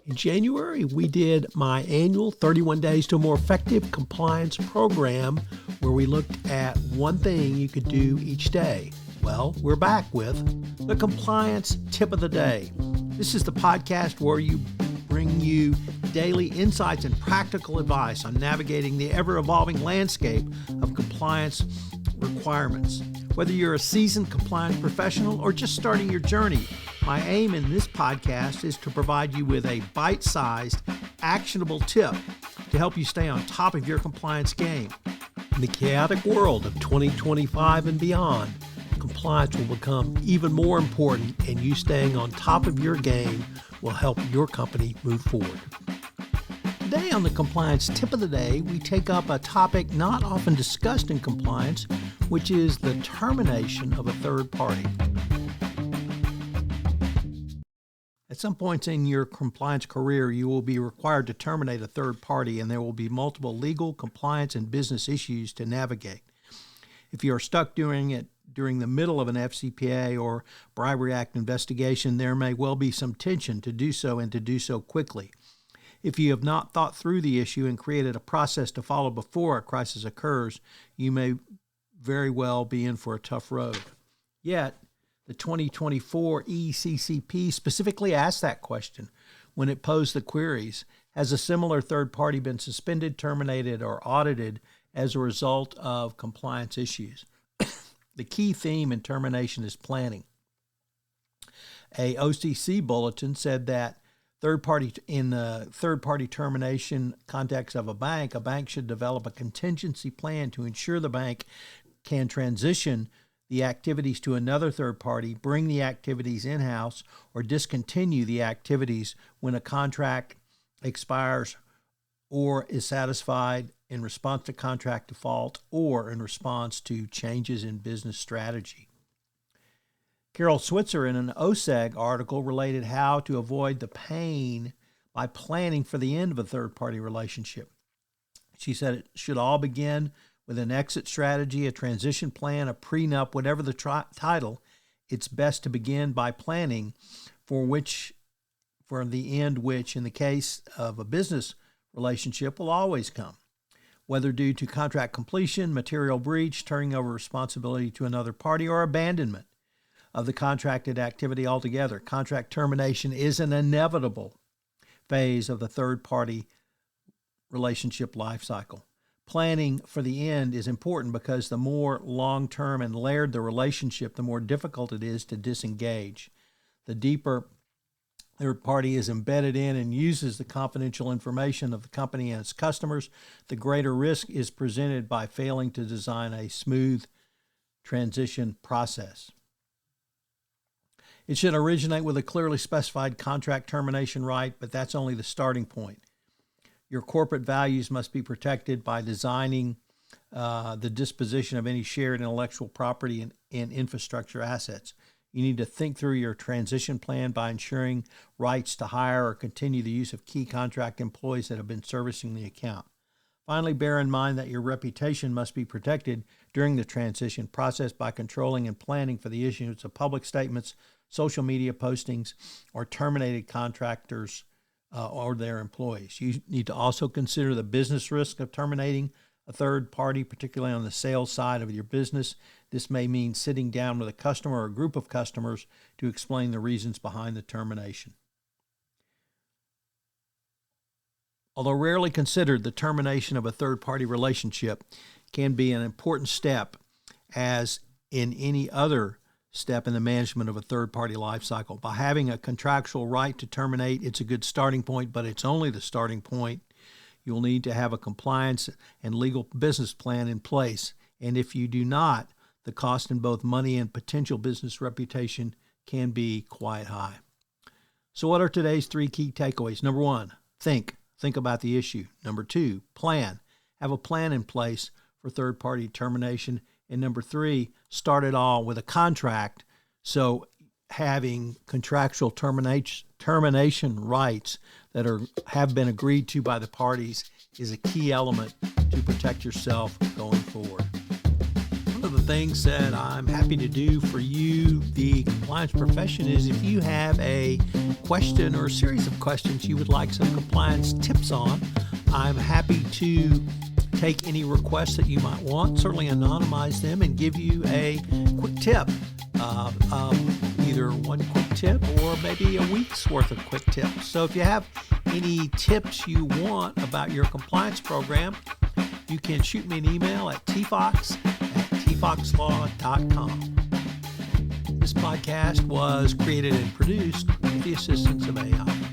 In January, we did my annual 31 Days to a More Effective Compliance program where we looked at one thing you could do each day. Well, we're back with the Compliance Tip of the Day. This is the podcast where we bring you daily insights and practical advice on navigating the ever-evolving landscape of compliance requirements. Whether you're a seasoned compliance professional or just starting your journey, my aim in this podcast is to provide you with a bite-sized, actionable tip to help you stay on top of your compliance game. In the chaotic world of 2025 and beyond, compliance will become even more important, and you staying on top of your game will help your company move forward. Today on the Compliance Tip of the Day, we take up a topic not often discussed in compliance, which is the termination of a third party. At some points in your compliance career, you will be required to terminate a third party, and there will be multiple legal, compliance, and business issues to navigate. If you are stuck doing it during the middle of an FCPA or Bribery Act investigation, there may well be some tension to do so and to do so quickly. If you have not thought through the issue and created a process to follow before a crisis occurs, you may very well be in for a tough road. Yet, the 2024 ECCP specifically asked that question when it posed the queries: has a similar third party been suspended, terminated, or audited as a result of compliance issues? The key theme in termination is planning. A OCC bulletin said that in the third-party termination context of a bank should develop a contingency plan to ensure the bank can transition the activities to another third party, bring the activities in-house, or discontinue the activities when a contract expires or is satisfied in response to contract default or in response to changes in business strategy. Carol Switzer, in an OSEG article, related how to avoid the pain by planning for the end of a third-party relationship. She said it should all begin with an exit strategy, a transition plan, a prenup, whatever the title. It's best to begin by planning for the end which, in the case of a business relationship, will always come, whether due to contract completion, material breach, turning over responsibility to another party, or abandonment of the contracted activity altogether. Contract termination is an inevitable phase of the third-party relationship life cycle. Planning for the end is important because the more long-term and layered the relationship, the more difficult it is to disengage. The deeper third party is embedded in and uses the confidential information of the company and its customers, the greater risk is presented by failing to design a smooth transition process. It should originate with a clearly specified contract termination right, but that's only the starting point. Your corporate values must be protected by designing the disposition of any shared intellectual property and infrastructure assets. You need to think through your transition plan by ensuring rights to hire or continue the use of key contract employees that have been servicing the account. Finally, bear in mind that your reputation must be protected during the transition process by controlling and planning for the issuance of public statements, social media postings, or terminated contractors or their employees. You need to also consider the business risk of terminating a third party, particularly on the sales side of your business. This may mean sitting down with a customer or a group of customers to explain the reasons behind the termination. Although rarely considered, the termination of a third-party relationship can be an important step, as in any other step in the management of a third-party life cycle. By having a contractual right to terminate, it's a good starting point, but it's only the starting point. You'll need to have a compliance and legal business plan in place, and if you do not, the cost in both money and potential business reputation can be quite high. So what are today's 3 key takeaways? Number 1, think about the issue. Number 2, plan. Have a plan in place for third-party termination. And number 3, start it all with a contract. So having contractual termination rights that have been agreed to by the parties is a key element to protect yourself going forward. One of of the things that I'm happy to do for you, the compliance profession, is if you have a question or a series of questions you would like some compliance tips on, I'm happy to take any requests that you might want, certainly anonymize them, and give you a quick tip. Either one quick tip or maybe a week's worth of quick tips. So if you have any tips you want about your compliance program, you can shoot me an email at tfox@tfoxlaw.com. This podcast was created and produced with the assistance of AI.